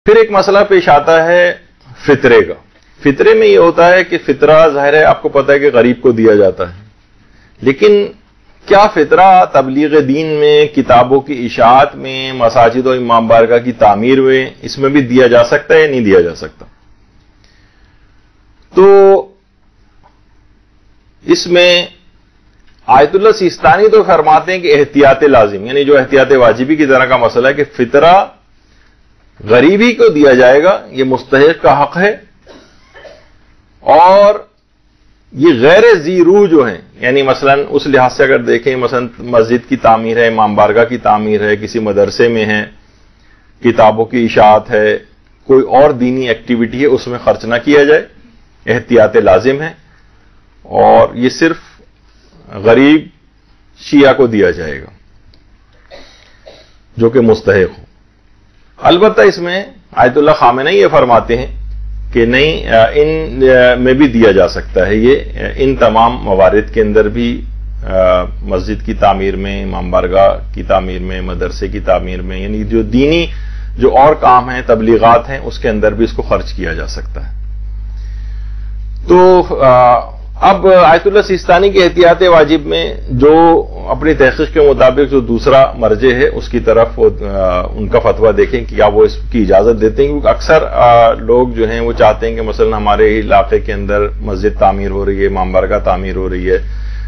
پھر ایک مسئلہ پیش آتا ہے فطرے کا. فطرے میں یہ ہوتا ہے کہ فطرہ ظاہر ہے آپ کو پتہ ہے کہ غریب کو دیا جاتا ہے، لیکن کیا فطرہ تبلیغ دین میں، کتابوں کی اشاعت میں، مساجد و امام بارگاہ کی تعمیر میں، اس میں بھی دیا جا سکتا ہے یا نہیں دیا جا سکتا؟ تو اس میں آیت اللہ سیستانی تو فرماتے ہیں کہ احتیاط لازم، یعنی جو احتیاط واجبی کی طرح کا مسئلہ ہے کہ فطرہ غریبی کو دیا جائے گا، یہ مستحق کا حق ہے، اور یہ غیر ذی روح جو ہیں، یعنی مثلا اس لحاظ سے اگر دیکھیں مثلا مسجد کی تعمیر ہے، امام بارگاہ کی تعمیر ہے، کسی مدرسے میں ہے، کتابوں کی اشاعت ہے، کوئی اور دینی ایکٹیویٹی ہے، اس میں خرچ نہ کیا جائے، احتیاط لازم ہے، اور یہ صرف غریب شیعہ کو دیا جائے گا جو کہ مستحق ہو. البتہ اس میں آیت اللہ خامنئی یہ فرماتے ہیں کہ نہیں، ان میں بھی دیا جا سکتا ہے، یہ ان تمام موارد کے اندر بھی مسجد کی تعمیر میں، امام بارگاہ کی تعمیر میں، مدرسے کی تعمیر میں، یعنی جو دینی جو اور کام ہیں، تبلیغات ہیں، اس کے اندر بھی اس کو خرچ کیا جا سکتا ہے. تو اب آیت اللہ سیستانی کے احتیاط واجب میں جو اپنی تحقیق کے مطابق جو دوسرا مرجع ہے اس کی طرف ان کا فتویٰ دیکھیں کہ کیا وہ اس کی اجازت دیتے ہیں، کیونکہ اکثر لوگ جو ہیں وہ چاہتے ہیں کہ مثلا ہمارے علاقے کے اندر مسجد تعمیر ہو رہی ہے، امام بارگاہ تعمیر ہو رہی ہے،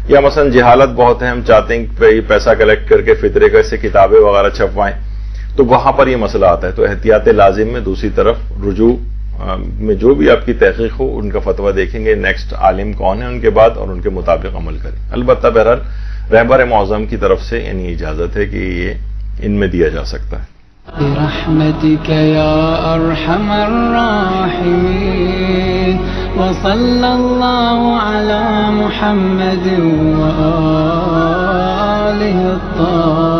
یا مثلا جہالت بہت ہے، ہم چاہتے ہیں کہ پیسہ کلیکٹ کر کے فطرے کا سے کتابیں وغیرہ چھپوائیں، تو وہاں پر یہ مسئلہ آتا ہے. تو احتیاط لازم میں دوسری طرف رجوع میں جو بھی آپ کی تحقیق ہو ان کا فتویٰ دیکھیں گے، نیکسٹ عالم کون ہے ان کے بعد، اور ان کے مطابق عمل کریں. البتہ بہرحال رہبر معظم کی طرف سے یعنی اجازت ہے کہ یہ ان میں دیا جا سکتا ہے. برحمتك يا أرحم الراحمين وصلى الله على محمد وآله الطاهرين.